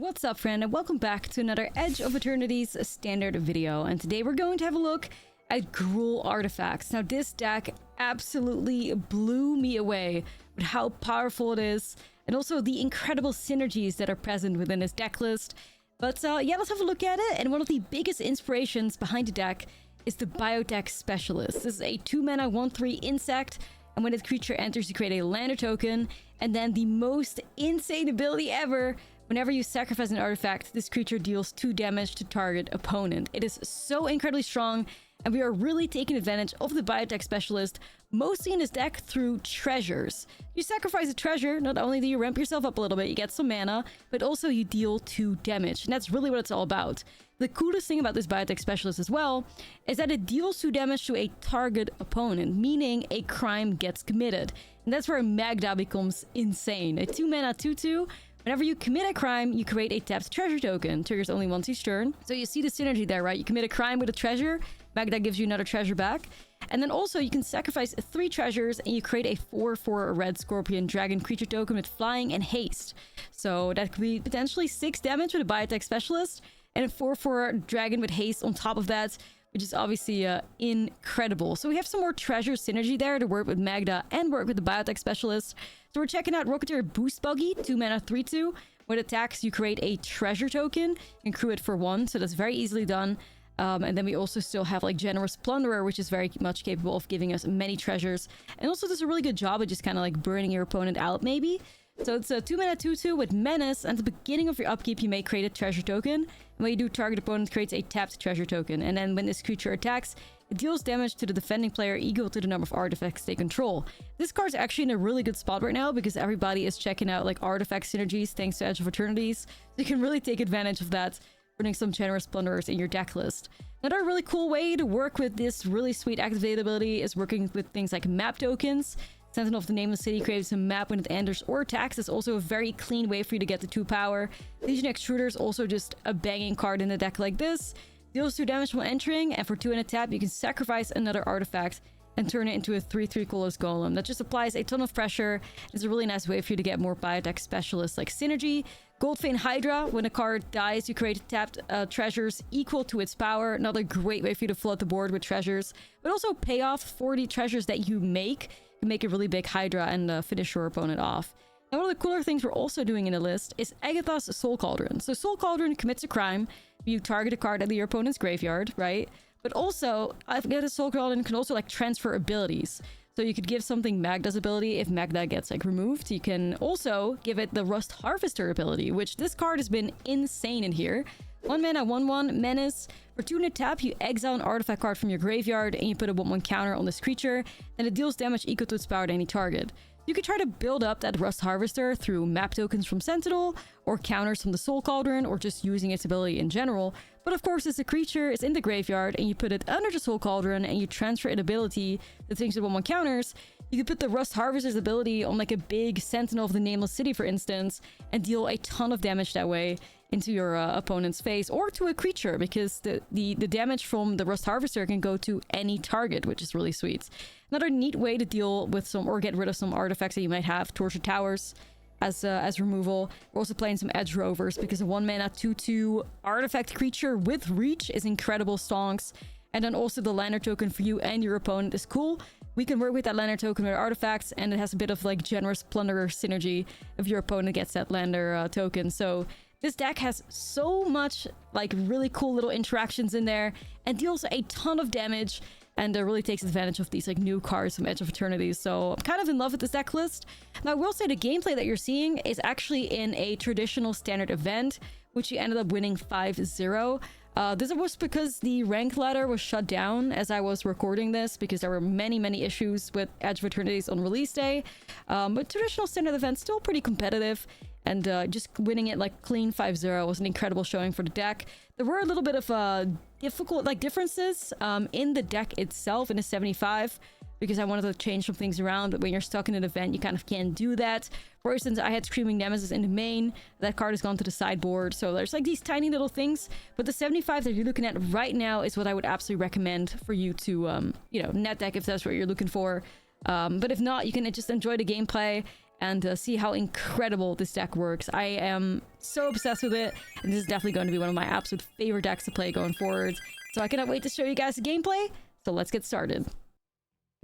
What's up, friend, and welcome back to another Edge of Eternity's standard video. And today we're going to have a look at Gruul Artifacts. Now, this deck absolutely blew me away with how powerful it is, and also the incredible synergies that are present within this deck list. But yeah, let's have a look at it. And one of the biggest inspirations behind the deck is the Biotech Specialist. This is a 2-mana 1/3 insect, and when its creature enters, you create a lander token. And then the most insane ability ever: whenever you sacrifice an artifact, this creature deals 2 damage to target opponent. It is so incredibly strong, and we are really taking advantage of the Biotech Specialist, mostly in this deck through treasures. You sacrifice a treasure, not only do you ramp yourself up a little bit, you get some mana, but also you deal 2 damage, and that's really what it's all about. The coolest thing about this Biotech Specialist as well is that it deals 2 damage to a target opponent, meaning a crime gets committed. And that's where Magda becomes insane. A 2-mana 2/2. Whenever you commit a crime, you create a tapped treasure token. Triggers only once each turn. So you see the synergy there, right? You commit a crime with a treasure, Magda gives you another treasure back. And then also you can sacrifice 3 treasures and you create a 4/4 red scorpion dragon creature token with flying and haste. So that could be potentially 6 damage with a Biotech Specialist, and a 4/4 dragon with haste on top of that, which is obviously incredible. So we have some more treasure synergy there to work with Magda and work with the Biotech Specialist. So we're checking out Rocketeer Boost Buggy, 2-mana 3/2. When it attacks, you create a treasure token and crew it for 1, so that's very easily done. And then we also still have like Generous Plunderer, which is very much capable of giving us many treasures, and also does a really good job of just kind of like burning your opponent out, maybe. So it's a 2-mana 2/2 with Menace. At the beginning of your upkeep, you may create a treasure token. And when you do, target opponent creates a tapped treasure token. And then when this creature attacks, it deals damage to the defending player equal to the number of artifacts they control. This card's actually in a really good spot right now because everybody is checking out like artifact synergies thanks to Edge of Eternities. So you can really take advantage of that, putting some Generous Plunderers in your deck list. Another really cool way to work with this really sweet activate ability is working with things like map tokens. Sentinel of the Nameless City creates a map when it enters or attacks. It's also a very clean way for you to get the 2 power. Legion Extruder is also just a banging card in a deck like this. Deals 2 damage when entering, and for 2 in a tap, you can sacrifice another artifact and turn it into a 3/3 Colossus Golem. That just applies a ton of pressure. It's a really nice way for you to get more Biotech Specialists like synergy. Goldfane Hydra, when a card dies, you create tapped treasures equal to its power. Another great way for you to flood the board with treasures, but also pay off for the treasures that you make. You can make a really big Hydra and finish your opponent off. Now, one of the cooler things we're also doing in the list is Agatha's Soul Cauldron. So Soul Cauldron commits a crime. You target a card at your opponent's graveyard, right? But also, Agatha's Soul Cauldron can also like transfer abilities. So you could give something Magda's ability if Magda gets like removed. You can also give it the Rust Harvester ability, which this card has been insane in here. 1-mana 1/1 Menace. For 2 in a tap, you exile an artifact card from your graveyard and you put a 1/1 counter on this creature. Then it deals damage equal to its power to any target. You could try to build up that Rust Harvester through map tokens from Sentinel, or counters from the Soul Cauldron, or just using its ability in general. But of course, as a creature is in the graveyard and you put it under the Soul Cauldron and you transfer an ability that takes the 1/1 counters, you could put the Rust Harvester's ability on like a big Sentinel of the Nameless City, for instance, and deal a ton of damage that way into your opponent's face, or to a creature, because the damage from the Rust Harvester can go to any target, which is really sweet. Another neat way to deal with some or get rid of some artifacts that you might have: Tortured Towers as removal. We're also playing some Edge Rovers because a 1-mana 2/2 artifact creature with reach is incredible stonks. And then also the lander token for you and your opponent is cool. We can work with that lander token with artifacts, and it has a bit of like Generous Plunderer synergy if your opponent gets that lander token. So this deck has so much like really cool little interactions in there and deals a ton of damage, and really takes advantage of these like new cards from Edge of Eternity. So I'm kind of in love with this deck list. Now, I will say the gameplay that you're seeing is actually in a traditional standard event, which you ended up winning 5-0. This was because the rank ladder was shut down as I was recording this, because there were many issues with Edge of Eternities on release day. But traditional standard event still pretty competitive, and just winning it like clean 5-0 was an incredible showing for the deck. There were a little bit of difficult like differences in the deck itself in the 75, because I wanted to change some things around, but when you're stuck in an event, you kind of can't do that. For instance, I had Screaming Nemesis in the main. That card has gone to the sideboard, so there's like these tiny little things. But the 75 that you're looking at right now is what I would absolutely recommend for you to, you know, net deck if that's what you're looking for. But if not, you can just enjoy the gameplay and see how incredible this deck works. I am so obsessed with it, and this is definitely going to be one of my absolute favorite decks to play going forward. So I cannot wait to show you guys the gameplay. So let's get started.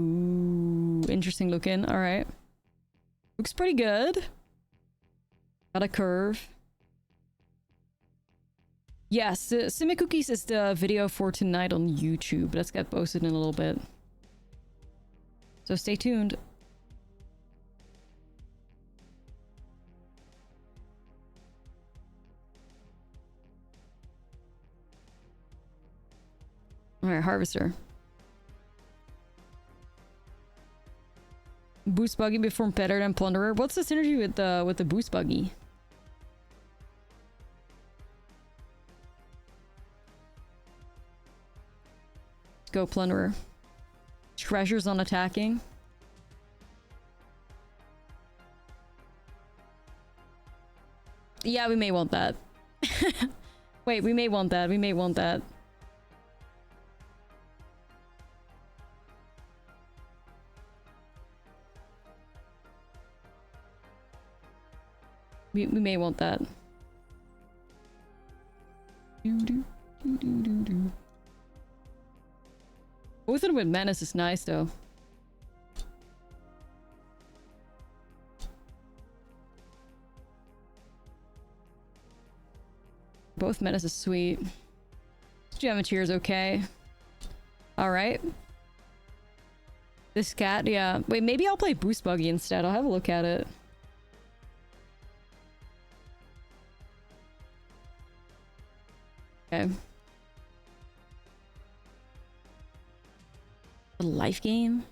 Ooh, interesting looking. All right. Looks pretty good. Got a curve. Yes, Simi Cookies is the video for tonight on YouTube. Let's get posted in a little bit. So stay tuned. Alright, Harvester. Boost Buggy perform better than Plunderer. What's the synergy with the Boost Buggy? Go Plunderer. Treasures on attacking. Yeah, we may want that. Wait, we may want that. We may want that. We may want that. Both of them with Menace is nice, though. Both Menace is sweet. Geometry is okay. Alright. This cat, yeah. Wait, maybe I'll play Boost Buggy instead. I'll have a look at it. Okay. A life game?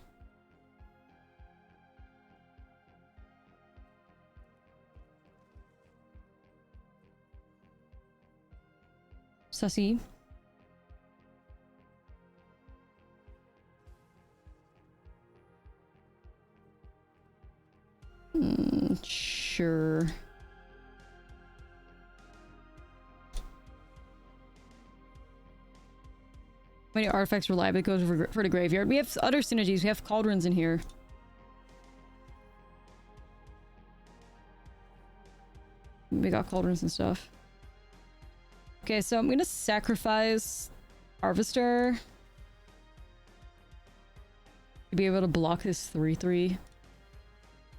Sussy. Sure. Many artifacts reliably goes for the graveyard. We have other synergies. We have cauldrons in here. We got cauldrons and stuff. Okay, so I'm gonna sacrifice Harvester to be able to block this 3/3.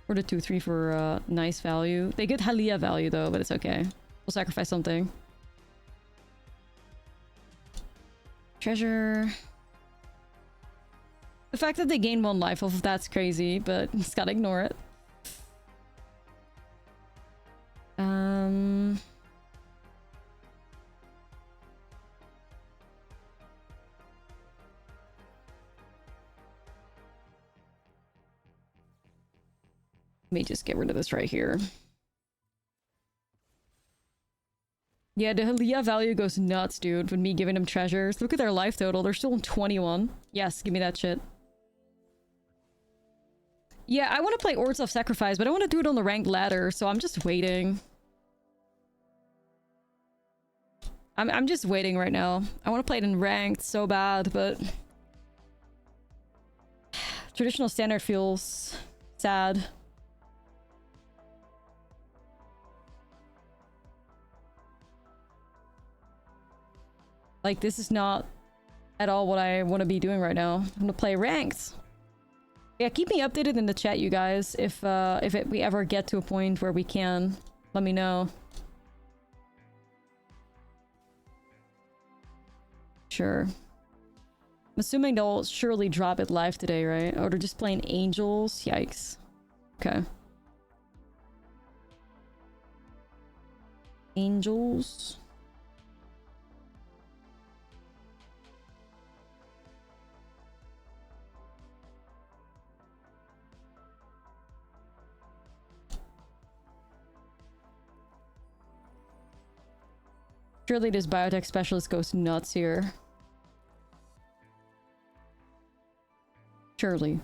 Or the 2/3 for nice value. They get Halia value though, but it's okay. We'll sacrifice something. Treasure. The fact that they gain 1 life off of that's crazy, but just gotta ignore it. Let me just get rid of this right here. Yeah, the Halia value goes nuts, dude, with me giving them treasures. Look at their life total. They're still on 21. Yes, give me that shit. Yeah, I want to play Ords of Sacrifice, but I want to do it on the ranked ladder, so I'm just waiting. I'm just waiting right now. I want to play it in ranked so bad, but... Traditional standard feels sad. Like, this is not at all what I want to be doing right now. I'm gonna play ranked. Yeah, keep me updated in the chat, you guys. If we ever get to a point where we can, let me know. Sure. I'm assuming they'll surely drop it live today, right? Oh, they're just playing Angels? Yikes. Okay. Angels... Surely this biotech specialist goes nuts here. Surely.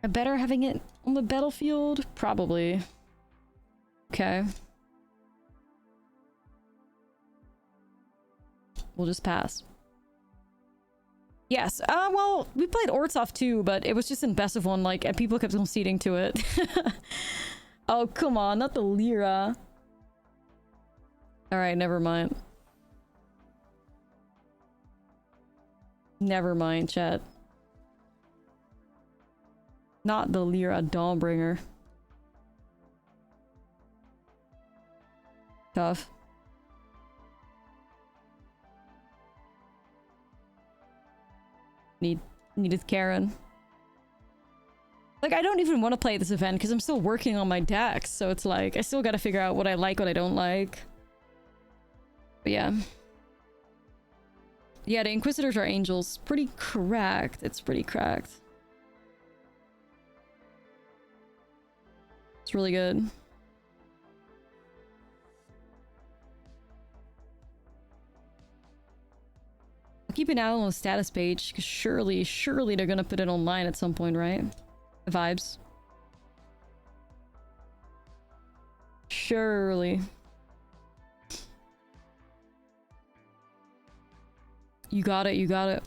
Better having it on the battlefield? Probably. Okay. We'll just pass. Yes, well, we played Ortsoff too, but it was just in best of one, like, and people kept conceding to it. Oh, come on, not the Lyra. Alright, never mind. Never mind, chat. Not the Lyra Dawnbringer. Tough. Needed Karen. Like, I don't even want to play this event because I'm still working on my decks, so it's like I still gotta figure out what I like, what I don't like. But yeah. Yeah, the Inquisitors are angels. Pretty cracked. It's pretty cracked. It's really good. I'll keep an eye on the status page, because surely they're gonna put it online at some point, right? The vibes. Surely. You got it, you got it.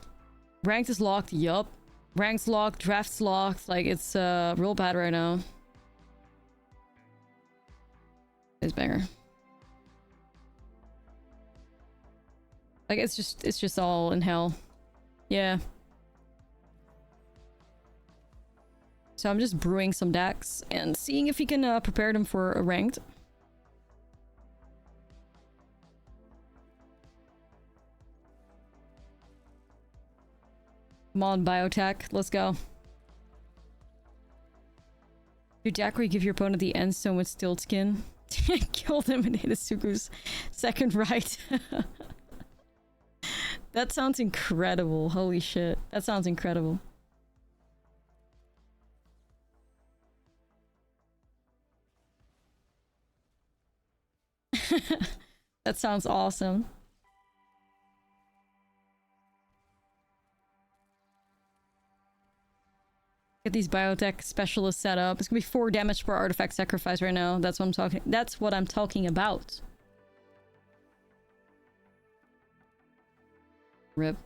Ranked is locked, yup. Ranked's locked, draft's locked, like it's real bad right now. It's banger. Like it's just all in hell. Yeah. So I'm just brewing some decks and seeing if he can prepare them for a ranked. Come on, Biotech. Let's go. Your deck where you give your opponent the end stone with stilt skin. Kill them and hit Asuku's second right. That sounds incredible. Holy shit. That sounds incredible. That sounds awesome. Get these biotech specialists set up. It's gonna be 4 damage per artifact sacrifice right now. That's what I'm talking. That's what I'm talking about. Rip.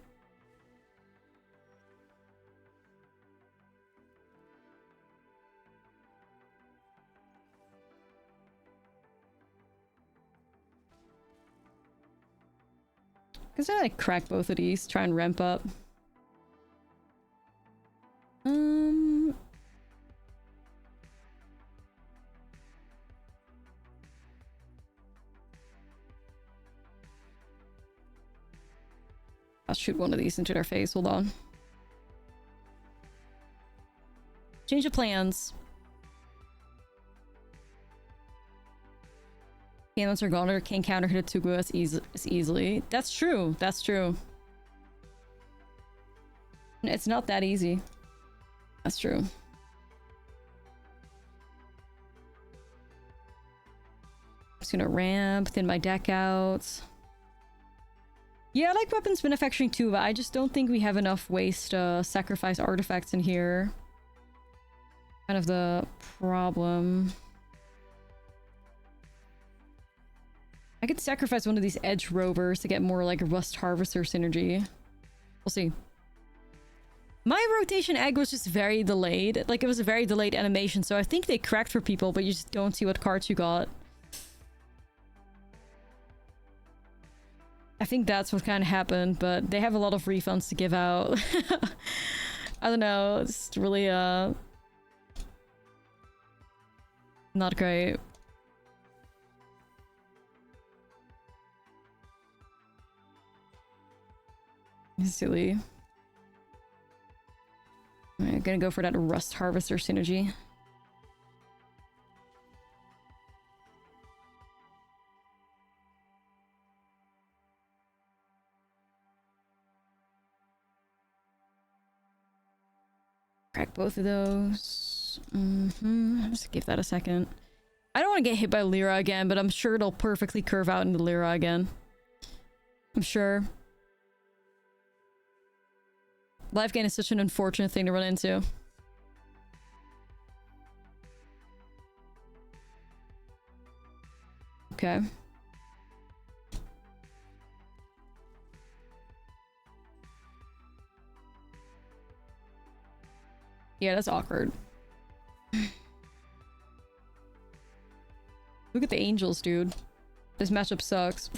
Guess I like crack both of these. Try and ramp up. I'll shoot one of these into their face. Hold on. Change of plans. Cannons are gone or can counter hit Tugu as easily. That's true. That's true. It's not that easy. That's true. Just gonna ramp, thin my deck out. Yeah, I like weapons manufacturing too, but I just don't think we have enough waste sacrifice artifacts in here. Kind of the problem. I could sacrifice one of these edge rovers to get more like a rust harvester synergy. We'll see. My rotation egg was just very delayed. Like it was a very delayed animation, so I think they cracked for people, but you just don't see what cards you got. I think that's what kind of happened, but they have a lot of refunds to give out. I don't know, it's really not great. Silly. I'm gonna go for that rust harvester synergy. Crack both of those. Just give that a second. I don't want to get hit by Lyra again, but I'm sure it'll perfectly curve out into Lyra again. I'm sure. Life gain is such an unfortunate thing to run into. Okay. Yeah, that's awkward. Look at the angels, dude. This matchup sucks.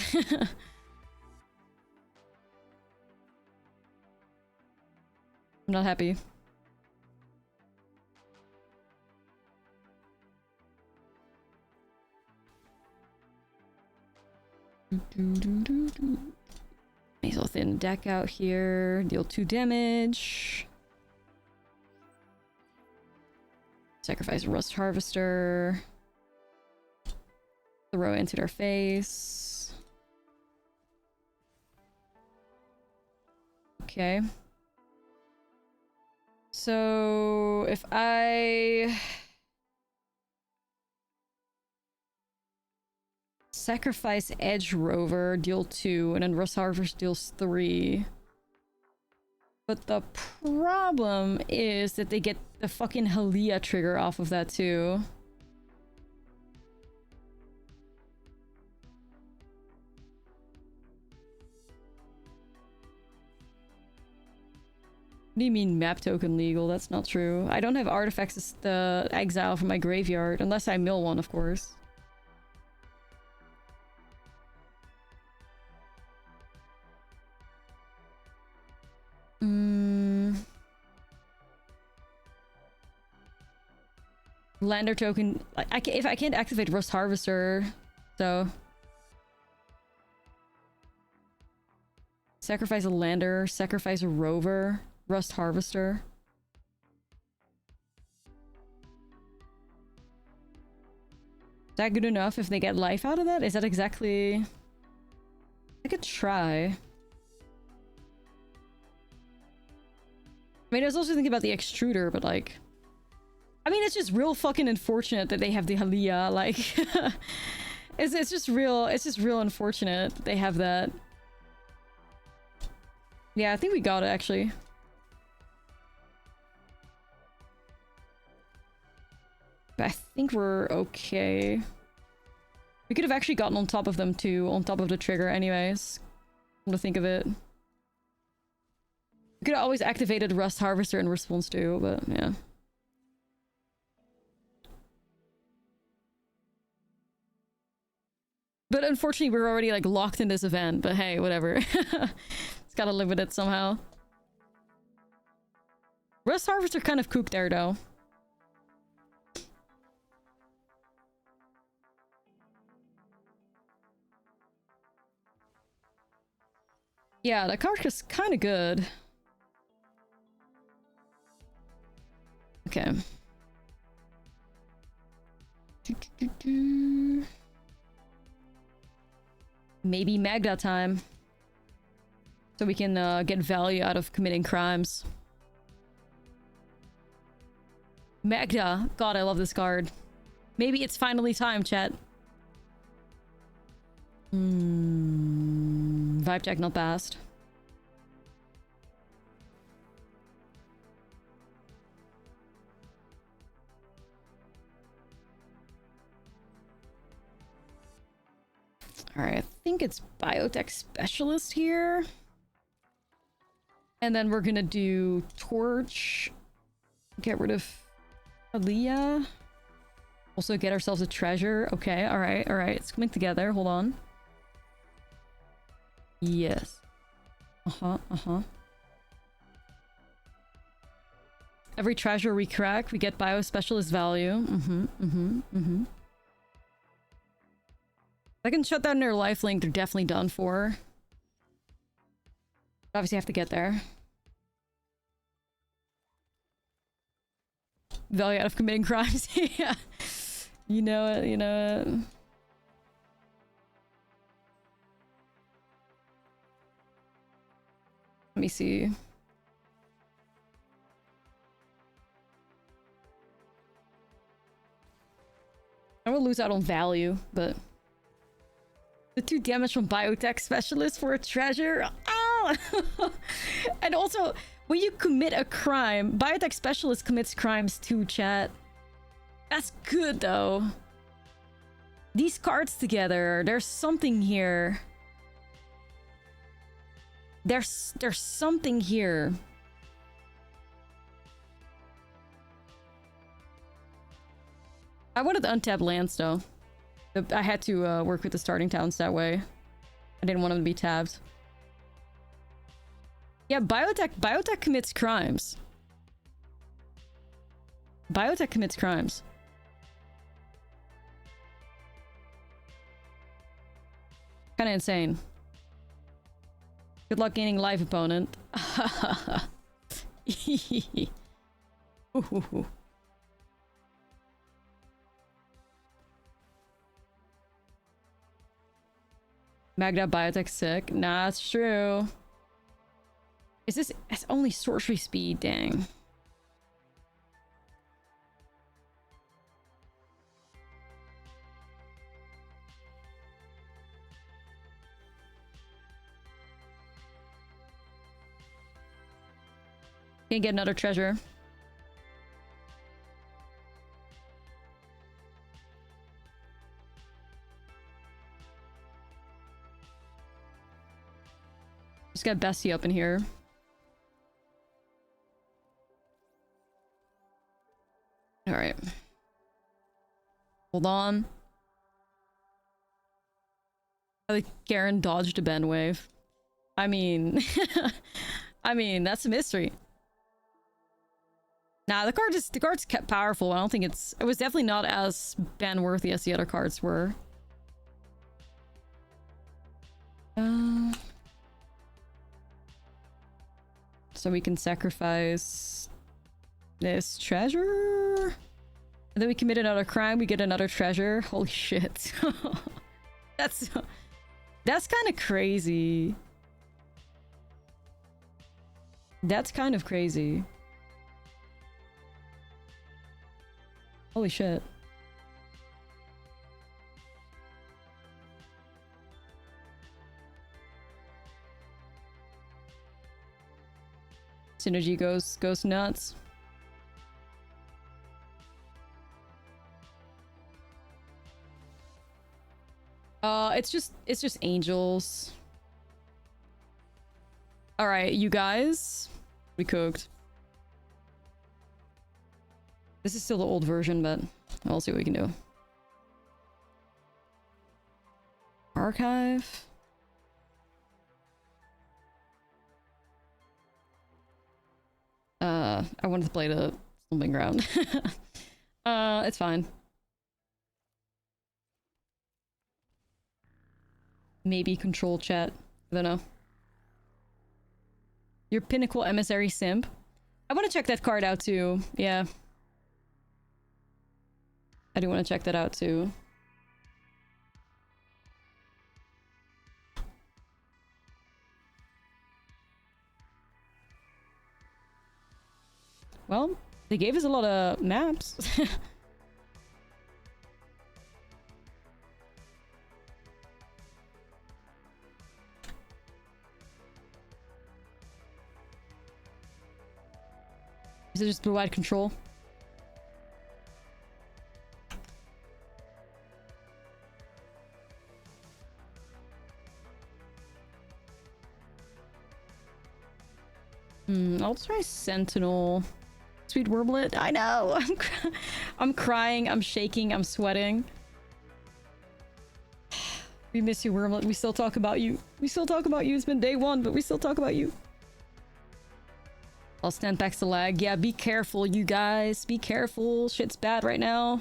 I'm not happy. May as well thin deck out here. Deal 2 damage. Sacrifice Rust Harvester. Throw into their face. Okay. So if I sacrifice Edge Rover, deal 2, and then Rust Harvest deals 3. But the problem is that they get the fucking Halia trigger off of that too. What do you mean map token legal? That's not true. I don't have artifacts as the exile from my graveyard, unless I mill one, of course. Lander token. If I can't activate Rust Harvester, so sacrifice a lander, sacrifice a rover, Rust Harvester. Is that good enough if they get life out of that? Is that exactly... I could try. I mean, I was also thinking about the extruder, but like... I mean, it's just real fucking unfortunate that they have the Halia, like... it's just real unfortunate that they have that. Yeah, I think we got it, actually. But I think we're okay. We could have actually gotten on top of them too, on top of the trigger anyways. Come to think of it. We could have always activated Rust Harvester in response to, but yeah. But unfortunately, we're already like locked in this event, but hey, whatever. It's gotta live with it somehow. Rust Harvester kind of cooked there though. Yeah, the card is kind of good. Okay. Maybe Magda time. So we can get value out of committing crimes. Magda! God, I love this card. Maybe it's finally time, chat. Vibe check not passed. Alright, I think it's Biotech Specialist here. And then we're gonna do Torch. Get rid of Aaliyah. Also get ourselves a treasure. Okay, alright, alright. It's coming together. Hold on. Yes. Every treasure we crack, we get Bio Specialist value. If I can shut down their lifelink, they're definitely done for. Obviously have to get there. Value out of committing crimes. Yeah. You know it, you know it. Let me see. I will lose out on value, but... The 2 damage from Biotech Specialist for a treasure? Ah! And also, when you commit a crime, Biotech Specialist commits crimes too, chat. That's good, though. These cards together, there's something here. There's something here. I wanted the untapped lands though. I had to work with the starting towns that way. I didn't want them to be tabbed. Yeah, Biotech commits crimes. Biotech commits crimes. Kind of insane. Good luck gaining life, opponent. Ooh. Magda Biotech sick. Nah, it's true. Is this... It's only sorcery speed, dang. Can't get another treasure. Just got Bestie up in here. Alright. Hold on. I think Garen dodged a bend wave. I mean... I mean, that's a mystery. Nah, the card's kept powerful. I don't think it was definitely not as ban worthy as the other cards were. So we can sacrifice this treasure. And then we commit another crime, we get another treasure. Holy shit. That's kind of crazy. That's kind of crazy. Holy shit. Synergy goes nuts. It's just angels. All right, you guys, we cooked. This is still the old version, but we'll see what we can do. Archive. I wanted to play the Stomping Ground. It's fine. Maybe control chat. I don't know. Your Pinnacle Emissary Simp. I want to check that card out too. Yeah. I do want to check that out too. Well, they gave us a lot of maps. Is it just blue-eyed control? I'll try Sentinel. Sweet Wormlet. I know. I'm crying. I'm shaking. I'm sweating. We miss you, Wormlet. We still talk about you. We still talk about you. It's been day one, but we still talk about you. I'll stand back to lag. Yeah, be careful, you guys. Be careful. Shit's bad right now.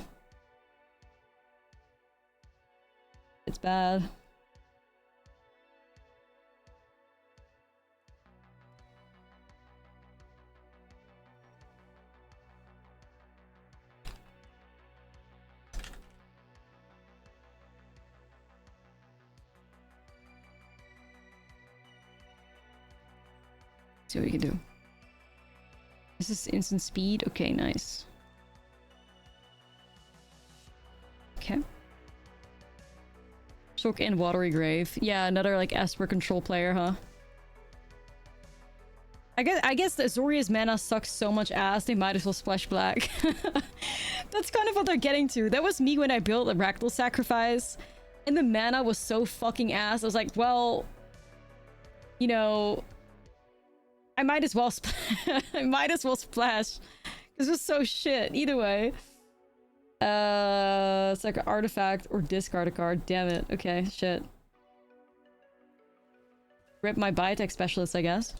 It's bad. See what we can do. This is instant speed. Okay, nice. Okay. Soak and Watery Grave. Yeah, another like Esper control player, huh? I guess the Azorius mana sucks so much ass, they might as well splash black. That's kind of what they're getting to. That was me when I built a Ractal Sacrifice, and the mana was so fucking ass. I was like, well, you know, I might as well I might as well splash. This was so shit. Either way. It's like an artifact or discard a card. Damn it. Okay, shit. Rip my Biotech specialist, I guess.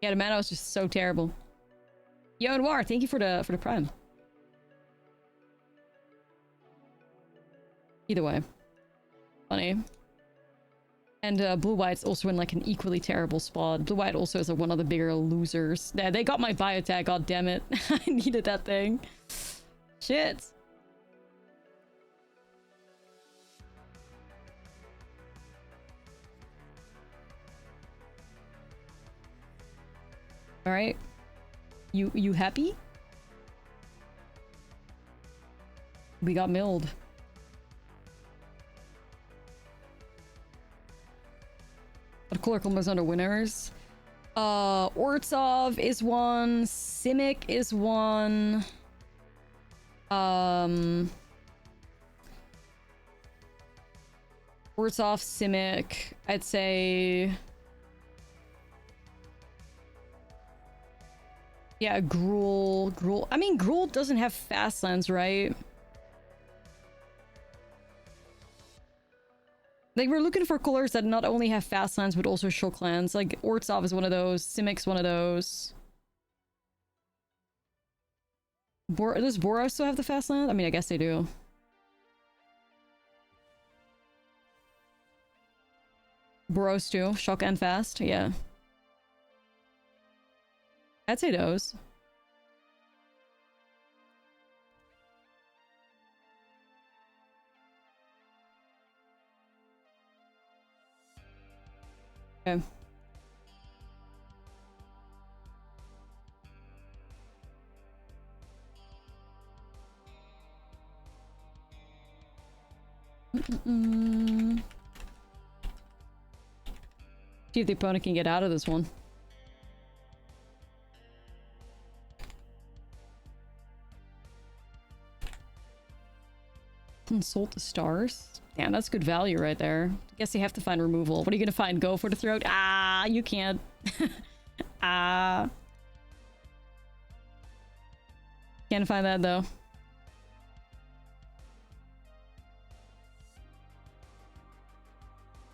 Yeah, the mana was just so terrible. Yo, Noir, thank you for the prime. Either way. Funny. And blue-white's also in like an equally terrible spot. Blue-white also is like one of the bigger losers. Yeah, they got my Biotech, god damn it. I needed that thing. Shit. Alright. You happy? We got milled. What color combos under winners? Ortsov is one. Simic is one. Ortsov, Simic. I'd say... Yeah, Gruul. I mean, Gruul doesn't have fast lands, right? Like, we're looking for colors that not only have fast lands, but also shock lands. Like, Ortsov is one of those. Simic's one of those. Does Boros still have the fast land? I mean, I guess they do. Boros too. Shock and fast. Yeah. I'd say those. Okay. See if the opponent can get out of this one. Consult the stars. Damn, that's good value right there. Guess you have to find removal. What are you gonna find? Go for the throat? Ah, you can't. Ah. Can't find that though.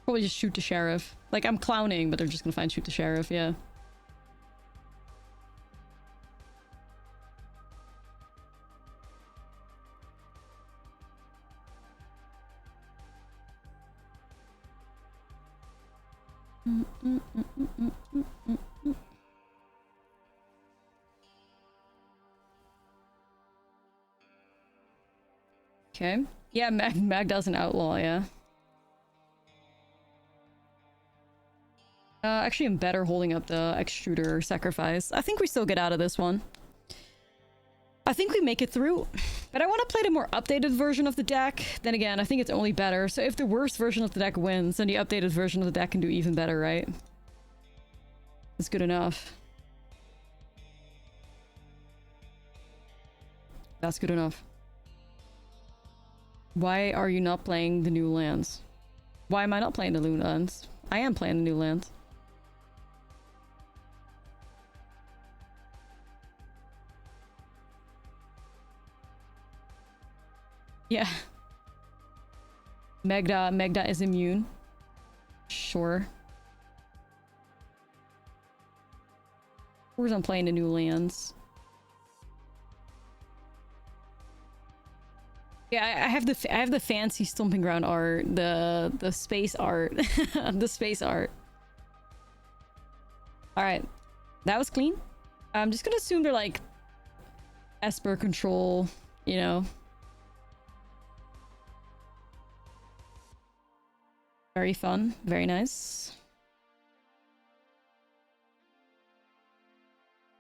Probably just shoot the sheriff. Like, I'm clowning, but they're just gonna find shoot the sheriff, yeah. Okay. Yeah, Magda's an outlaw, yeah. Actually, I'm better holding up the extruder sacrifice. I think we still get out of this one. I think we make it through, but I want to play the more updated version of the deck. Then again, I think it's only better. So if the worst version of the deck wins, then the updated version of the deck can do even better, right? That's good enough. That's good enough. Why are you not playing the new lands? Why am I not playing the new lands? I am playing the new lands. Yeah. Megda is immune. Sure. Of course I'm playing the new lands. Yeah, I have the fancy stomping ground art, the space art, the space art. All right, that was clean. I'm just gonna assume they're like Esper control, you know. Very fun, very nice.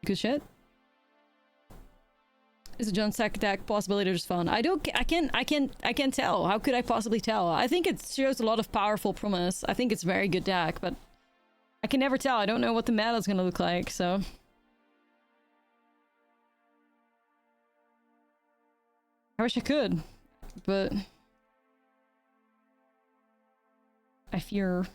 Good shit. Is a John Sack deck possibility just fun? I can't tell. How could I possibly tell? I think it shows a lot of powerful promise. I think it's a very good deck, but I can never tell. I don't know what the meta is gonna look like, so. I wish I could, but I fear.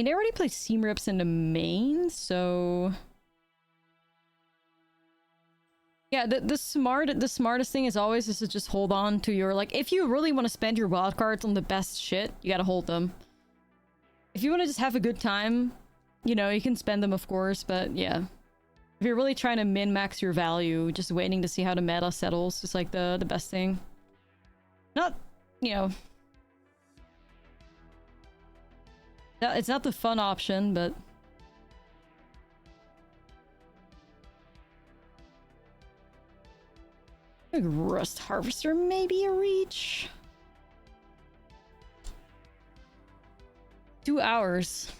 mean, they already play Seam Rips in the main, so... Yeah, the smartest thing is always is to just hold on to your, like, if you really want to spend your wild cards on the best shit, you gotta hold them. If you want to just have a good time, you know, you can spend them, of course, but yeah. If you're really trying to min-max your value, just waiting to see how the meta settles is like the best thing. Not, you know... It's not the fun option, but... I think Rust Harvester may be a reach. 2 hours.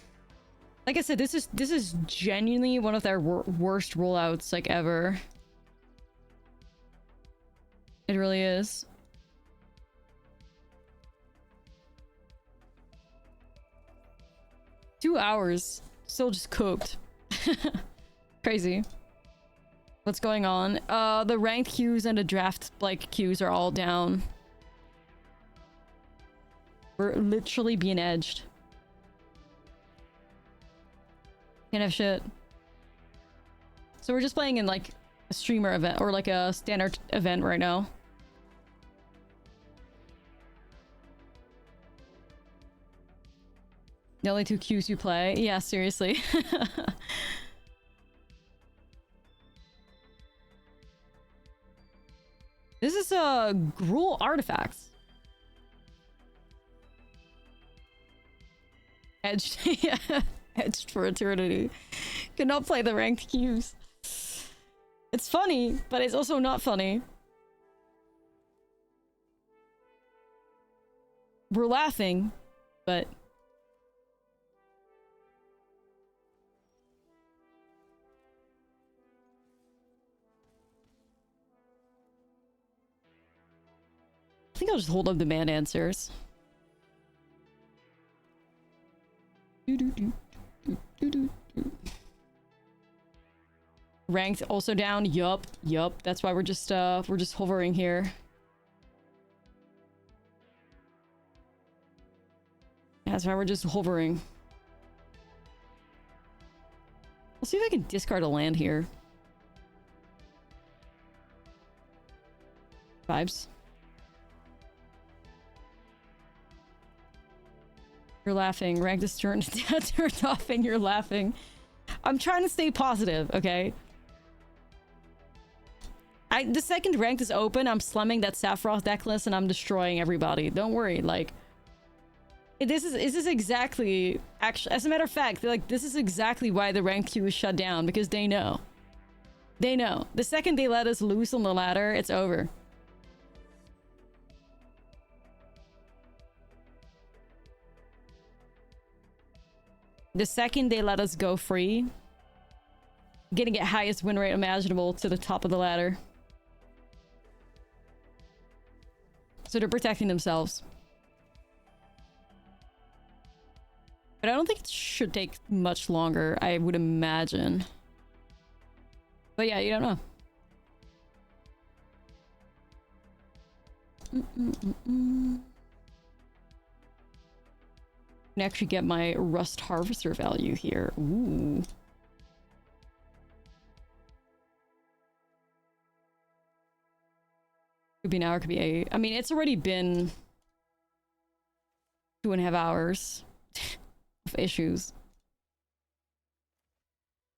Like I said, this is genuinely one of their worst rollouts like ever. It really is. Two hours, still just cooked. Crazy. What's going on? The ranked queues and the draft like queues are all down. We're literally being edged. Can't have shit. So we're just playing in like a streamer event or like a standard event right now. The only 2 queues you play? Yeah, seriously. This is Gruul Artifacts. Edged. Yeah. Edged for eternity. Cannot play the ranked queues. It's funny, but it's also not funny. We're laughing, but... I think I'll just hold up demand answers. Ranked also down. Yup. That's why we're just hovering here. That's why we're just hovering. I'll see if I can discard a land here. Vibes. You're laughing. Ranked is turned off and you're laughing. I'm trying to stay positive, okay? The second ranked is open, I'm slumming that Saffroth deck list and I'm destroying everybody. Don't worry, like... This is exactly... Actually, as a matter of fact, like, this is exactly why the ranked queue is shut down, because they know. They know. The second they let us loose on the ladder, it's over. The second they let us go free, getting at highest win rate imaginable to the top of the ladder. So they're protecting themselves. But I don't think it should take much longer, I would imagine. But yeah, you don't know. Can actually get my Rust Harvester value here. Ooh. Could be an hour, could be 8. I mean, it's already been 2.5 hours of issues.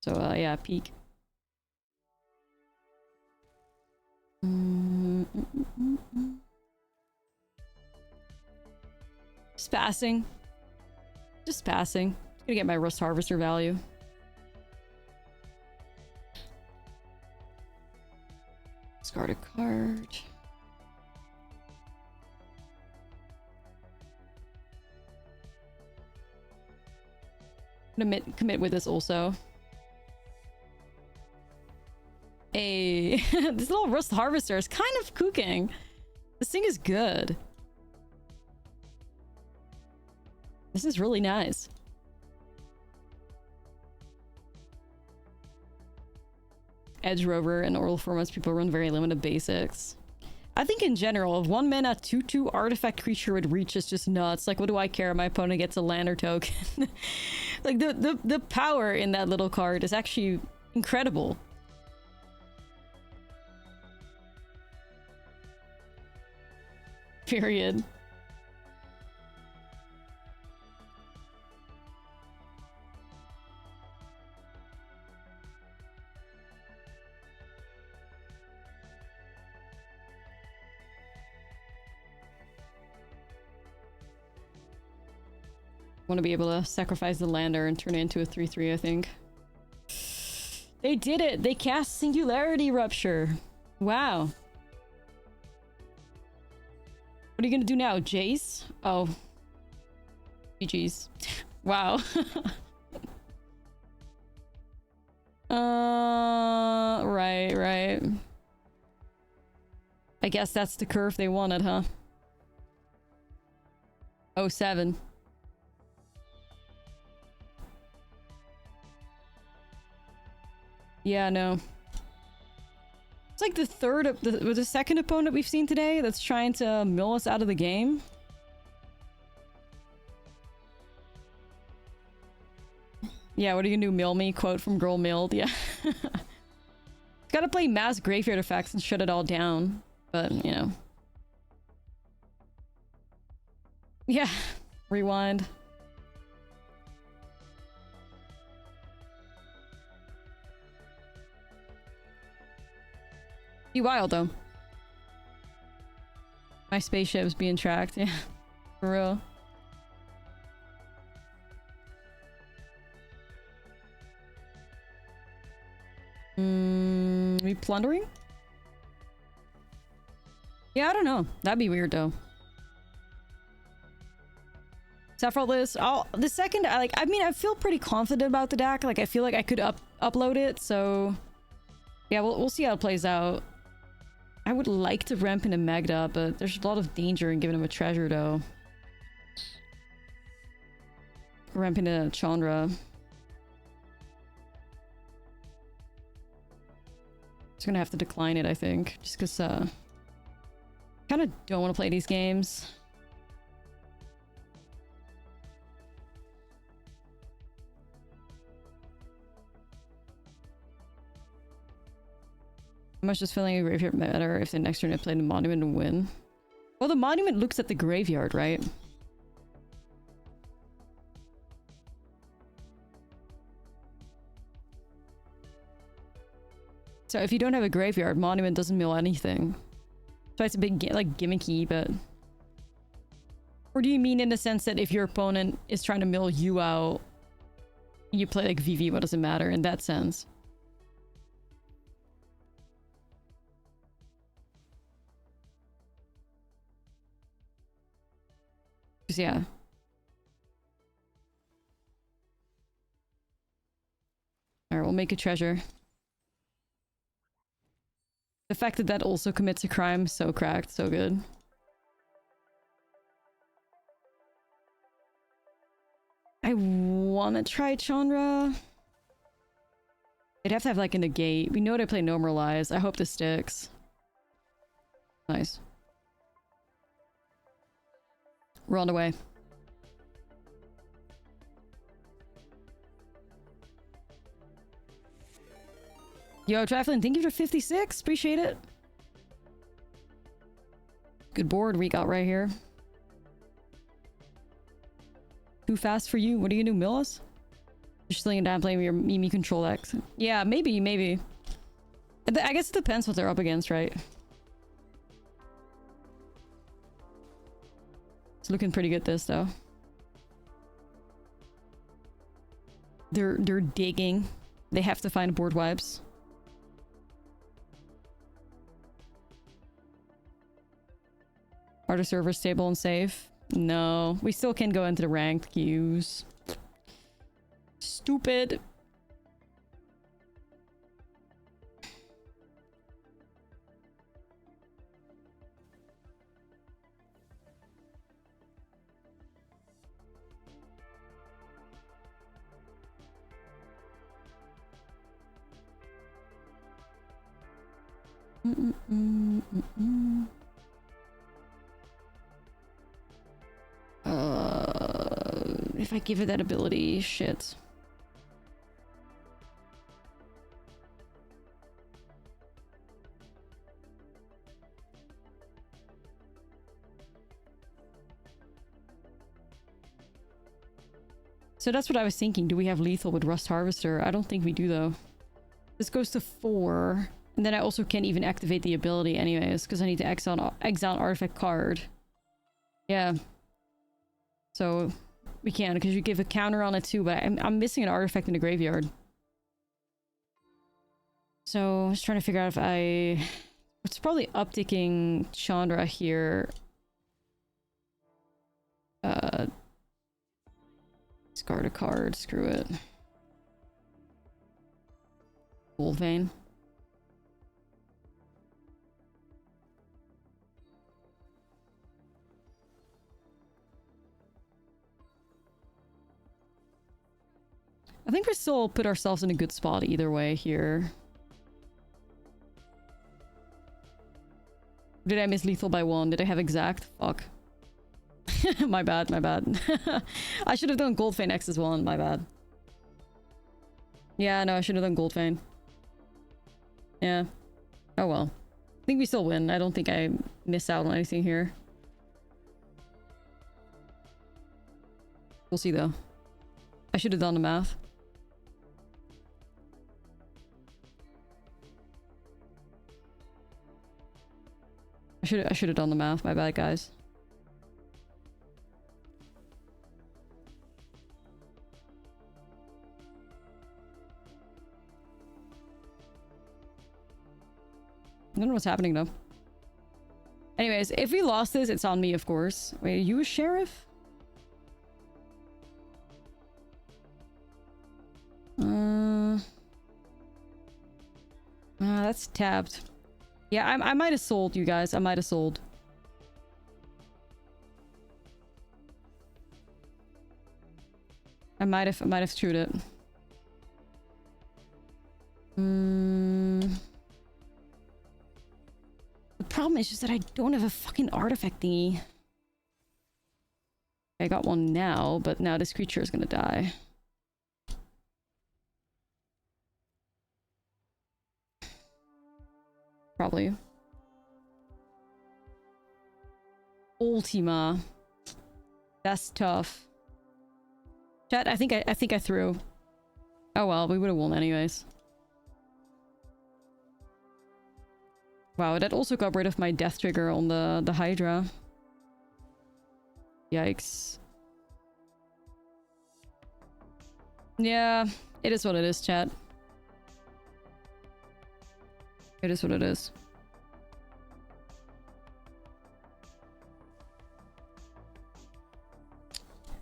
So, yeah, peak. Just passing. Just passing. Gonna get my Rust Harvester value. Discard a card. I'm gonna commit with this also. This little Rust Harvester is kind of cooking. This thing is good. This is really nice. Edge Rover and Oral Formats people run very limited basics. I think in general, if 1 mana 2/2 artifact creature with reach is just nuts. Like, what do I care? My opponent gets a land or token. Like, the power in that little card is actually incredible. Period. Want to be able to sacrifice the lander and turn it into a 3/3, I think. They did it! They cast Singularity Rupture! Wow. What are you gonna do now? Jace? Oh. GG's. Wow. Right. I guess that's the curve they wanted, huh? 07. Yeah, no. It's like the third, the second opponent we've seen today that's trying to mill us out of the game. Yeah, what are you gonna do? Mill me? Quote from Girl Milled. Yeah. Gotta play mass graveyard effects and shut it all down. But, you know. Yeah. Rewind. Be wild, though. My spaceship's being tracked. Yeah. For real. We plundering? Yeah, I don't know. That'd be weird, though. Sephiroth, the second, I mean, I feel pretty confident about the deck. Like, I feel like I could upload it, so... Yeah, we'll see how it plays out. I would like to ramp into Magda, but there's a lot of danger in giving him a treasure, though. Ramp into Chandra. Just gonna have to decline it, I think. Just because, kind of don't want to play these games. I'm just feeling a graveyard better if the next turn I play the Monument and win. Well, the Monument looks at the graveyard, right? So if you don't have a graveyard, Monument doesn't mill anything. So it's a bit like gimmicky, but... Or do you mean in the sense that if your opponent is trying to mill you out, you play like VV, what does it matter in that sense? Yeah. Alright, we'll make a treasure. The fact that that also commits a crime, so cracked, so good. I wanna try Chandra. They'd have to have like a negate. We know they play Normalize. I hope this sticks. Nice. We're on the way. Yo, Triflin, thank you for 56. Appreciate it. Good board we got right here. Too fast for you. What are you gonna do, mill us? You're just laying down playing with your Mimi control X. Yeah, maybe. I guess it depends what they're up against, right? It's looking pretty good, this, though. They're digging. They have to find board wipes. Are the servers stable and safe? No. We still can go into the ranked queues. Stupid. if I give it that ability? Shit. So that's what I was thinking. Do we have lethal with Rust Harvester? I don't think we do, though. This goes to 4. And then I also can't even activate the ability anyways, because I need to exile an artifact card. Yeah. So we can, because you give a counter on it too, but I'm missing an artifact in the graveyard. So I was trying to figure out if I... It's probably upticking Chandra here. Discard a card, screw it. Gold Vein. I think we still put ourselves in a good spot either way here. Did I miss lethal by 1? Did I have exact? Fuck. My bad, my bad. I should have done Gold Vein X as well, my bad. Yeah, no, I should have done Gold Vein. Yeah. Oh well. I think we still win. I don't think I miss out on anything here. We'll see though. I should have done the math. I should have done the math. My bad, guys. I don't know what's happening though. Anyways, if we lost this, it's on me, of course. Wait, are you a sheriff? That's tapped. Yeah, I might have sold, you guys. I might have sold. I might have screwed it. The problem is just that I don't have a fucking artifact thingy. I got one now, but now this creature is gonna die. Probably. Ultima. That's tough. Chat, I think I threw. Oh well, we would have won anyways. Wow, that also got rid of my death trigger on the Hydra. Yikes. Yeah, it is what it is, chat. It is what it is.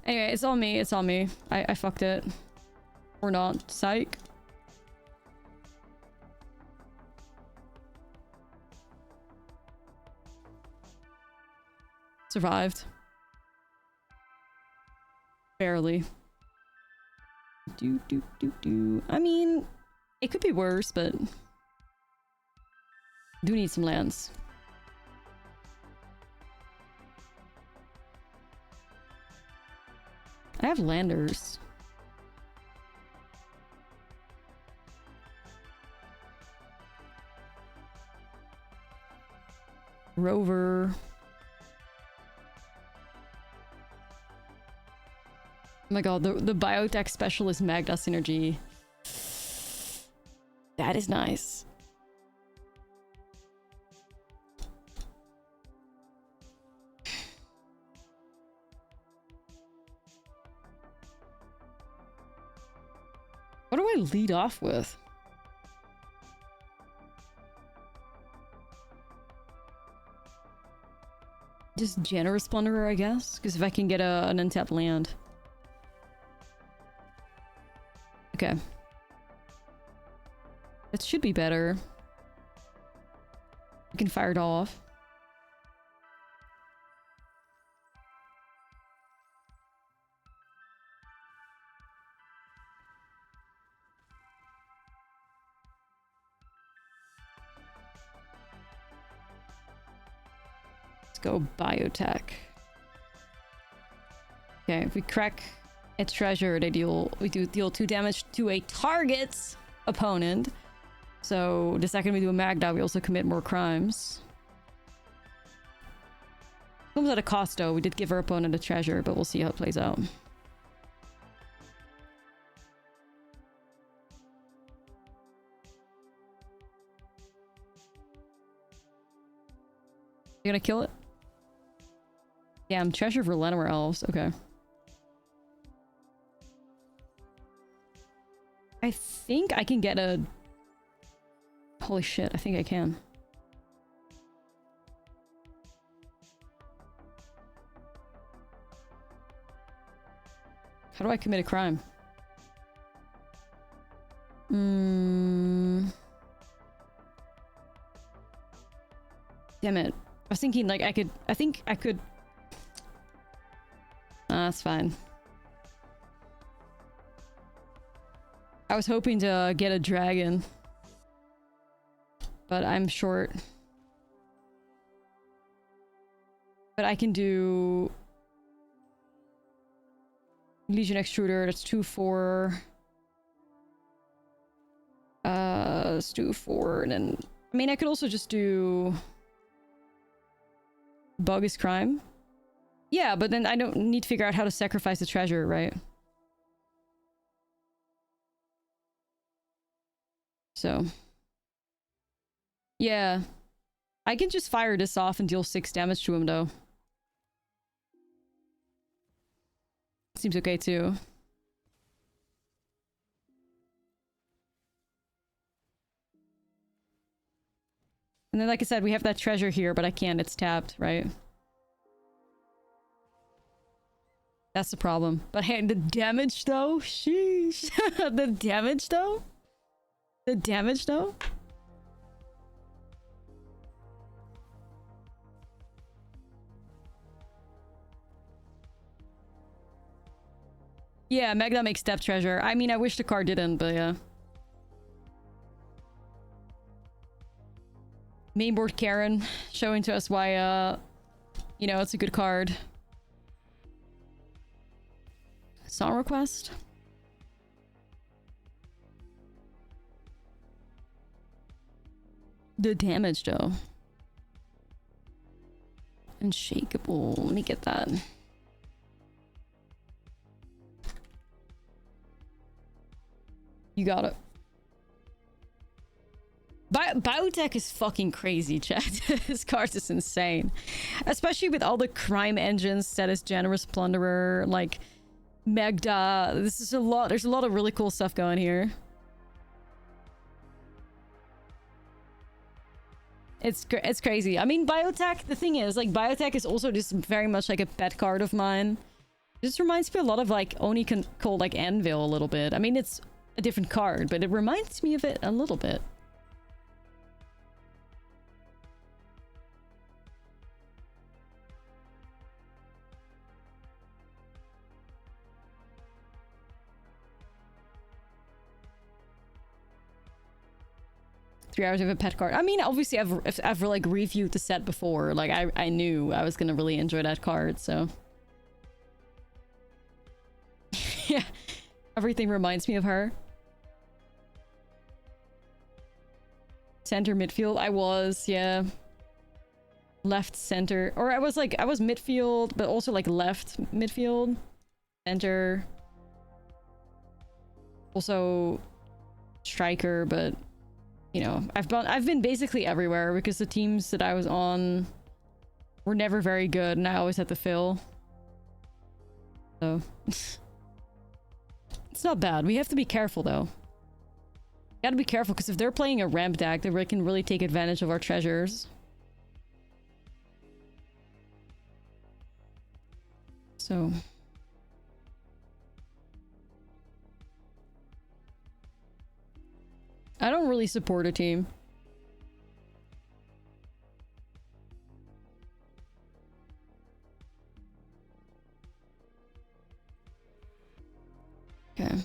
Anyway, it's on me. It's on me. I fucked it. Or not. Psych. Survived. Barely. I mean, it could be worse, but... do need some lands. I have landers. Rover. Oh my god, the Biotech Specialist Magda synergy. That is nice. What do I lead off with? Just Generous Plunderer, I guess? Because if I can get an untapped land. Okay. That should be better. We can fire it off. Let's go Biotech. Okay, if we crack a treasure, we do deal 2 damage to a target's opponent. So the second we do a Magda, we also commit more crimes. Comes at a cost though. We did give our opponent a treasure, but we'll see how it plays out. You gonna kill it? Damn, treasure for Llanowar Elves. Okay. I think I can get a... Holy shit, I think I can. How do I commit a crime? Damn it. I was thinking like I think I could... that's fine. I was hoping to get a dragon. But I'm short. But I can do... Legion Extruder, that's 2-4. Let's do 4, and then... I mean, I could also just do... Bogus Crime. Yeah, but then I don't need to figure out how to sacrifice the treasure, right? So... Yeah. I can just fire this off and deal 6 damage to him, though. Seems okay, too. And then, like I said, we have that treasure here, but I can't. It's tapped, right? That's the problem. But hey, the damage, though? Sheesh. The damage, though? The damage, though? Yeah, Magda makes step treasure. I mean, I wish the card didn't, but yeah. Mainboard Karen showing to us why, you know, it's a good card. Song request? The damage, though. Unshakable. Let me get that. You got it. Biotech is fucking crazy, chat. This card is insane. Especially with all the crime engines, Status Generous Plunderer, like Magda. This is a lot. There's a lot of really cool stuff going here. It's crazy. I mean, Biotech, the thing is, like, Biotech is also just very much like a pet card of mine. It just reminds me a lot of, like, Oni called, like, Anvil a little bit. I mean, it's a different card, but it reminds me of it a little bit. Three hours of a pet card. I mean, obviously, I've like reviewed the set before. Like, I knew I was gonna really enjoy that card, so yeah, everything reminds me of her. Center midfield. I was, yeah, left center, or I was midfield, but also like left midfield, center, also striker, but. You know, I've been basically everywhere because the teams that I was on were never very good and I always had to fill. So it's not bad. We have to be careful though. Gotta be careful because if they're playing a ramp deck, they can really take advantage of our treasures. So I don't really support a team. Okay.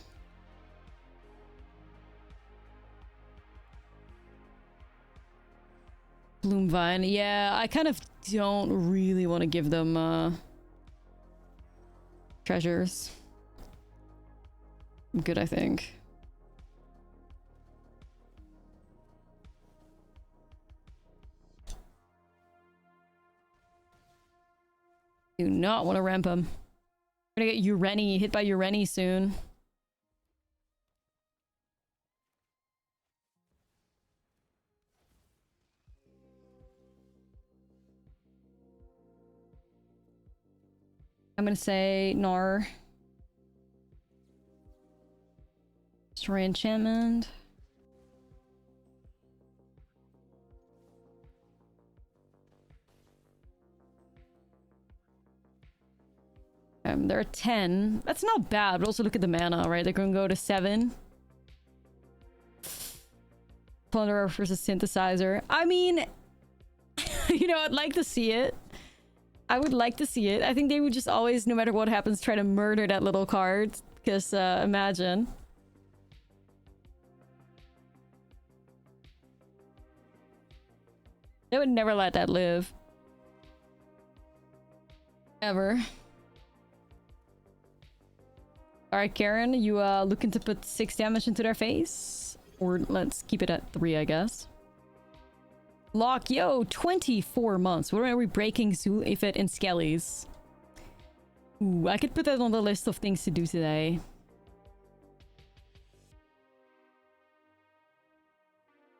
Bloomvine. Yeah, I kind of don't really want to give them treasures. I'm good, I think. Do not want to ramp him. We're gonna get Ureni, hit by Ureni soon. I'm gonna say Gnar. Destroy enchantment. They're at 10. That's not bad, but also look at the mana, right? They're gonna go to 7. Plunderer versus Synthesizer. I mean, you know, I'd like to see it. I would like to see it. I think they would just always, no matter what happens, try to murder that little card. Because, imagine. They would never let that live. Ever. Alright, Karen, you looking to put 6 damage into their face? Or let's keep it at 3, I guess. Lock, yo, 24 months. What are we breaking? UNDEFEATED and Skellies. Ooh, I could put that on the list of things to do today.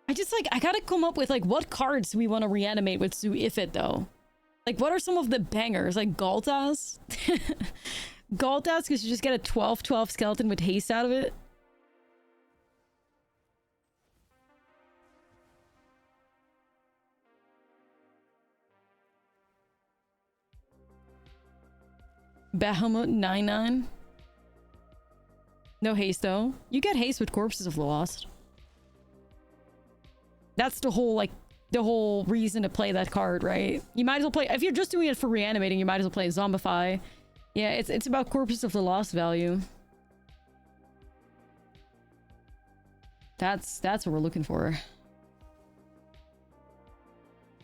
I gotta come up with, like, what cards we want to reanimate with UNDEFEATED, though. Like, what are some of the bangers? Like, Galtas? Galtas, because you just get a 12/12 skeleton with haste out of it. Bahamut 9/9. No haste, though. You get haste with Corpses of the Lost. That's the whole, like, the whole reason to play that card, right? You might as well play... If you're just doing it for reanimating, you might as well play Zombify. Yeah, it's about Corpses of the Lost value. That's what we're looking for.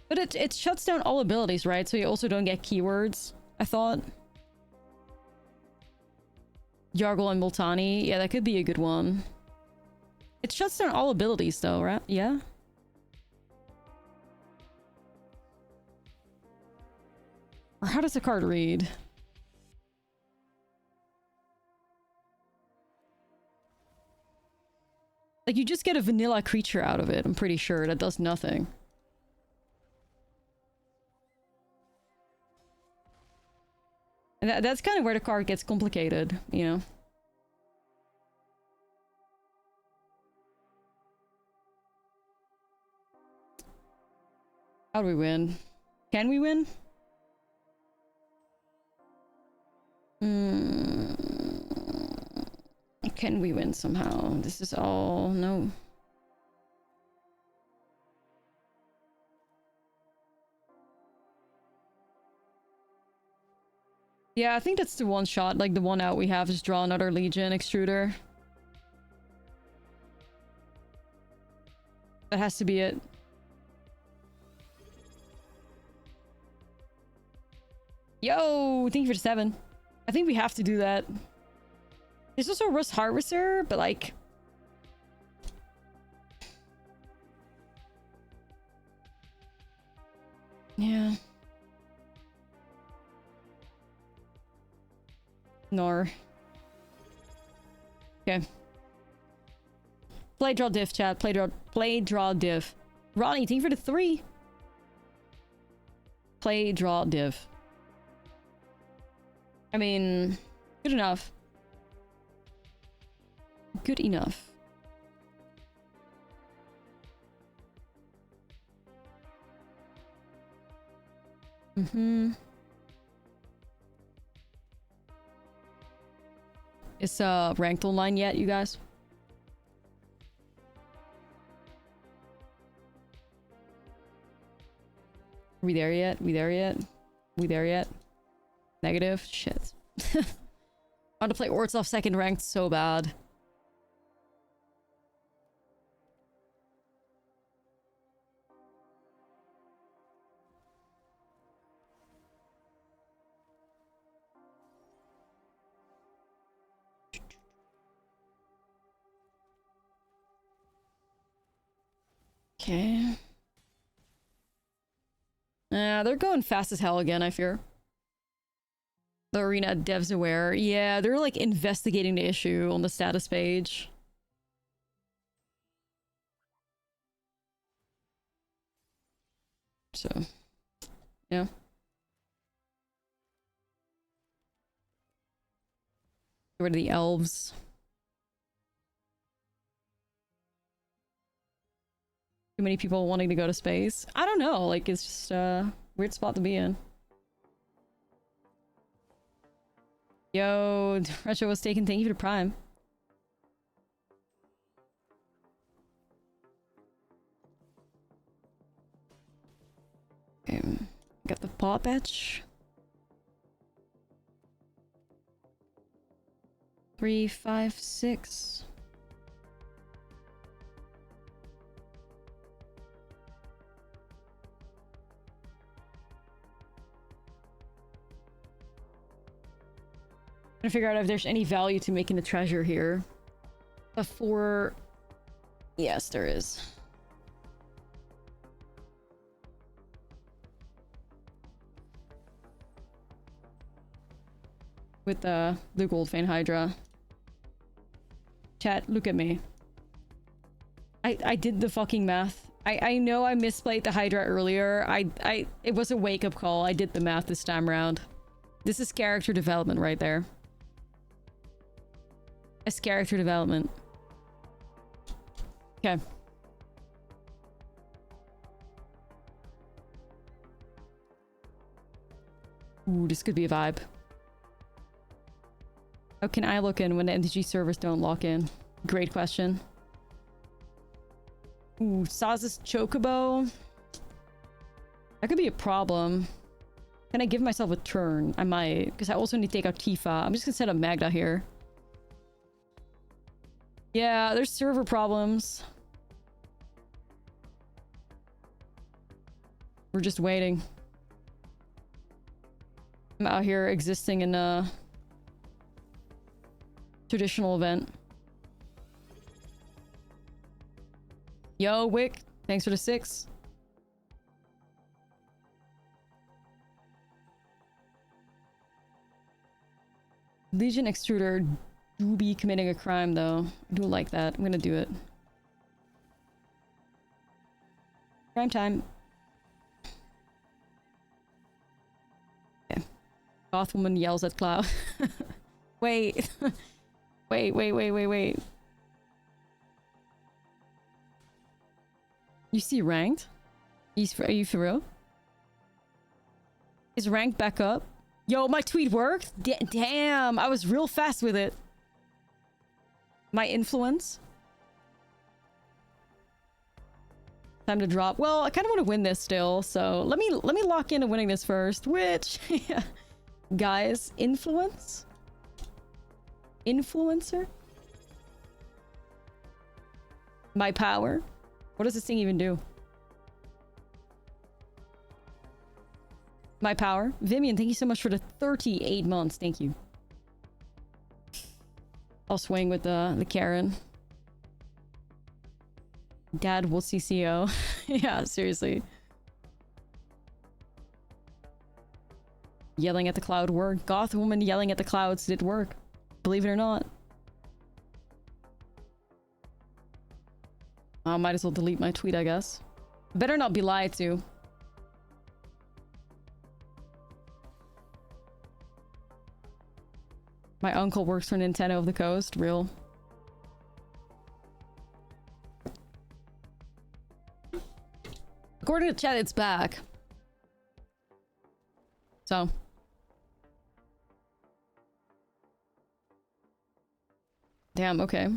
But it shuts down all abilities, right? So you also don't get keywords, I thought. Yargle and Multani. Yeah, that could be a good one. It shuts down all abilities, though, right? Yeah? Or how does the card read? Like, you just get a vanilla creature out of it, I'm pretty sure. That does nothing. And that's kind of where the card gets complicated, you know? How do we win? Can we win? Can we win somehow? This is all... No. Yeah, I think that's the one shot. Like, the one out we have is draw another Legion Extruder. That has to be it. Yo! Thank you for the 7. I think we have to do that. There's also a Rust Harvester, but like... Yeah. Nor. Okay. Play, draw, diff, chat. Play, draw, diff. Ronnie, thank you for the 3. Play, draw, diff. I mean, good enough. Good enough. Is ranked online yet, you guys? Are we there yet? We there yet? We there yet? Negative? Shit. I want to play Ortsoff second ranked so bad. Okay. They're going fast as hell again, I fear. The arena devs aware. Yeah, they're like investigating the issue on the status page. So, yeah. Get rid of the elves. Too many people wanting to go to space. I don't know, like it's just a weird spot to be in. Yo, Retro was taken. Thank you for the prime. Okay, got the paw patch. 3, 5, 6. Trying to figure out if there's any value to making the treasure here. Before... Yes, there is. With the Blue Gold Vein Hydra. Chat, look at me. I did the fucking math. I know I misplayed the Hydra earlier. It was a wake-up call. I did the math this time around. This is character development right there. It's character development. Okay. Ooh, this could be a vibe. How can I look in when the MTG servers don't lock in? Great question. Ooh, Saz's Chocobo. That could be a problem. Can I give myself a turn? I might, because I also need to take out Tifa. I'm just gonna set up Magda here. Yeah, there's server problems. We're just waiting. I'm out here existing in a traditional event. Yo, Wick, thanks for the 6. Legion Extruder do be committing a crime, though. I do like that. I'm gonna do it. Crime time. Okay. Gothwoman yells at Cloud. Wait. Wait. You see ranked? Are you for real? Is ranked back up? Yo, my tweet worked? Damn, I was real fast with it. My influence? Time to drop. Well, I kind of want to win this still, so let me lock into winning this first, which... yeah. Guys, influence? Influencer? My power? What does this thing even do? My power? Vimian, thank you so much for the 38 months. Thank you. I'll swing with the Karen. Dad will CCO. Yeah, seriously. Yelling at the cloud worked. Goth woman yelling at the clouds did work. Believe it or not. I might as well delete my tweet, I guess. Better not be lied to. My uncle works for Nintendo of the Coast. Real. According to chat, it's back. So. Damn, okay.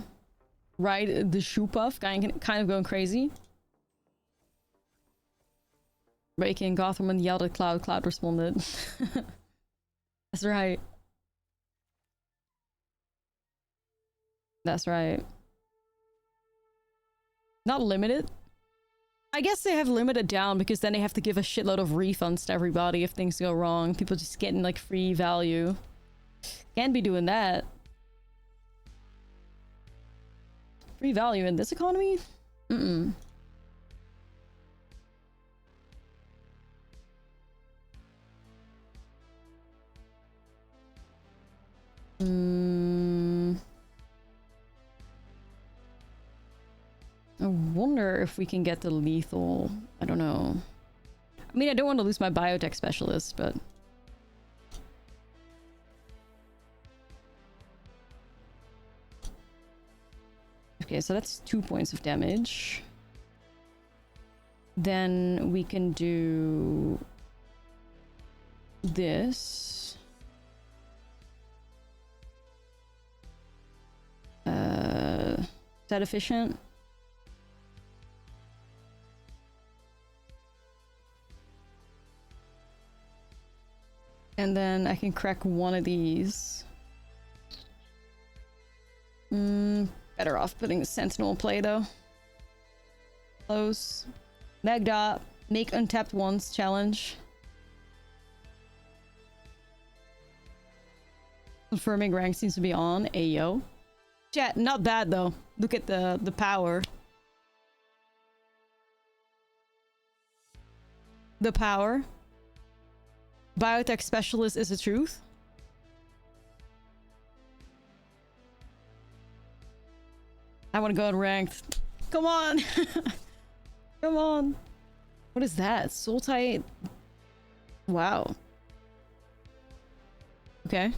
Ride the shoe puff. Kind of going crazy. Breaking Gothamman yelled at Cloud. Cloud responded. That's right. That's right. Not limited. I guess they have limited down because then they have to give a shitload of refunds to everybody if things go wrong. People just getting like free value. Can't be doing that. Free value in this economy? Mm-mm. wonder if we can get the lethal. I don't know. I mean, I don't want to lose my biotech specialist, but... Okay, so that's 2 points of damage. Then we can do... this. Is that efficient? And then I can crack one of these. Better off putting the Sentinel in play though. Close. Magda, make untapped ones challenge. Confirming rank seems to be on. Ayo. Chat, not bad though. Look at the power. The power. Biotech specialist is the truth. I want to go unranked. Come on. Come on. What is that? Soul Tide? Wow. Okay.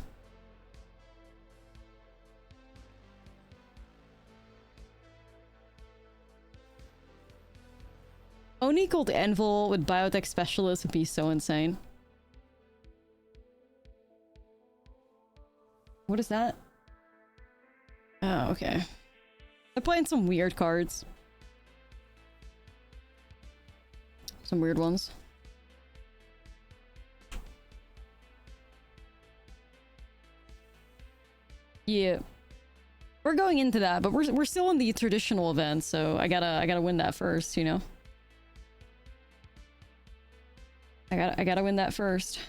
Oni called Anvil with Biotech Specialist would be so insane. What is that? Oh, okay. They're playing some weird cards. Some weird ones. Yeah. We're going into that, but we're still in the traditional event, so I gotta win that first, you know? I gotta win that first.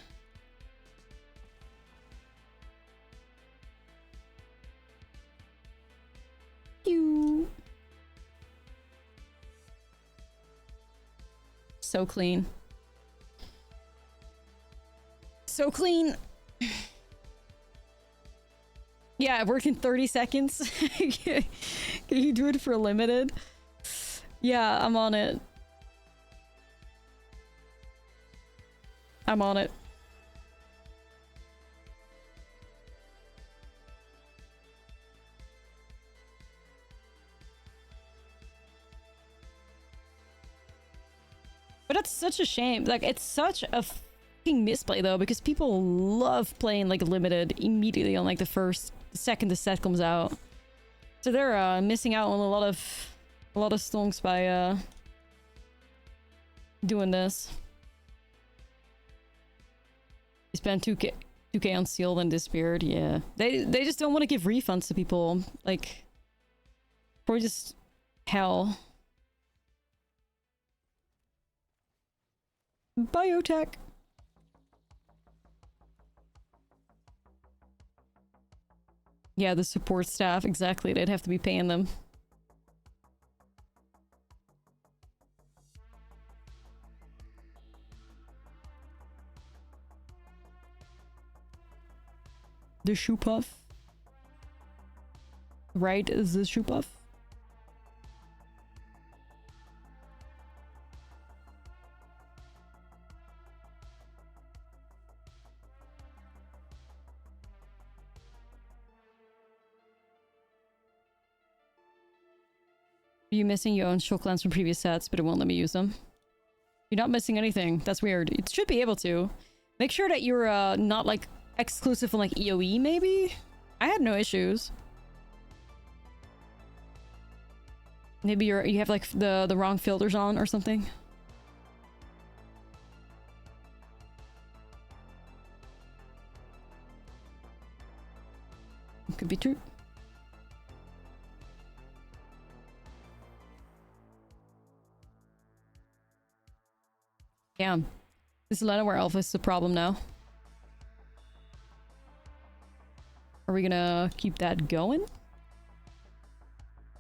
You. So clean. So clean. Yeah, it worked in 30 seconds. Can you do it for limited? Yeah, I'm on it. I'm on it. But that's such a shame. Like, it's such a fucking misplay though, because people love playing like limited immediately on like the second the set comes out. So they're missing out on a lot of stonks by doing this. You spend 2k on sealed and disappeared. Yeah, they just don't want to give refunds to people. Like, or just hell. Biotech. Yeah, the support staff, exactly. They'd have to be paying them. The shoe puff. Right, is the shoe puff? Are you missing your own show clans from previous sets, but it won't let me use them? You're not missing anything. That's weird. It should be able to. Make sure that you're not like exclusive on like EOE maybe? I had no issues. Maybe you have like the wrong filters on or something. It could be true. Damn. This is where Alpha is the problem now. Are we gonna keep that going?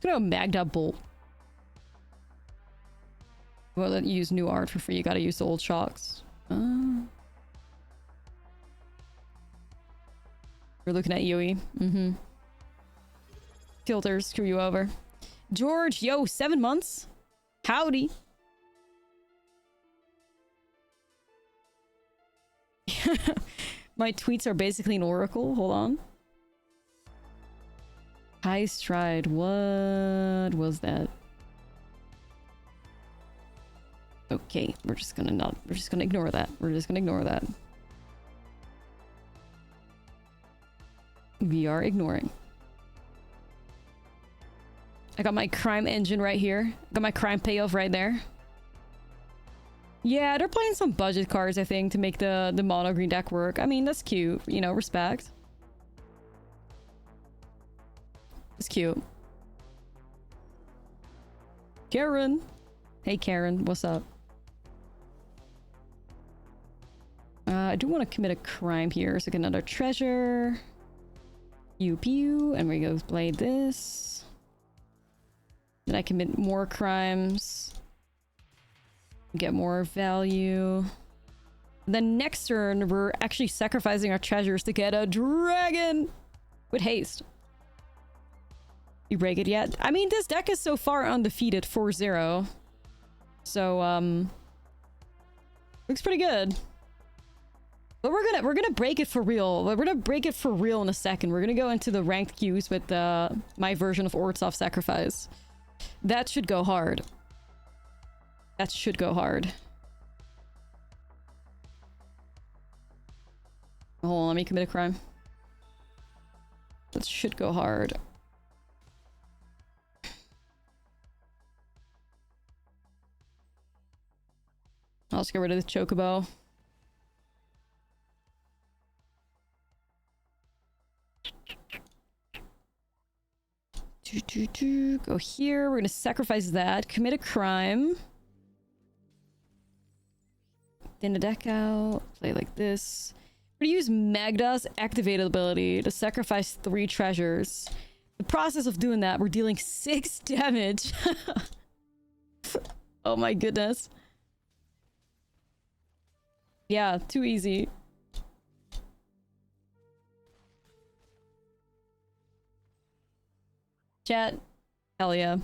Gonna go Magda Bolt. Well, let you use new art for free. You gotta use the old shocks. We're looking at EOE. Filters screw you over. George, yo, 7 months? Howdy. My tweets are basically an oracle. Hold on. High stride. What was that? Okay, we're just gonna ignore that. We're just gonna ignore that. We are ignoring. I got my crime engine right here. Got my crime payoff right there. Yeah, they're playing some budget cards, I think, to make the mono green deck work. I mean, that's cute. You know, respect. It's cute. Karen. Hey, Karen. What's up? I do want to commit a crime here. So get another treasure. Pew pew. And we go play this. Then I commit more crimes. Get more value. Then next turn, we're actually sacrificing our treasures to get a dragon with haste. You break it yet? I mean, this deck is so far undefeated, 4-0. So, looks pretty good. But we're gonna break it for real. We're gonna break it for real in a second. We're gonna go into the ranked queues with my version of Ortsov Sacrifice. That should go hard. That should go hard. Hold on, let me commit a crime. That should go hard. I'll just get rid of the chocobo. Go here. We're gonna sacrifice that. Commit a crime. Thin the deck out. Play like this. We're gonna use Magda's activated ability to sacrifice 3 treasures. The process of doing that, we're dealing 6 damage. Oh my goodness. Yeah, too easy. Chat. Hell yeah.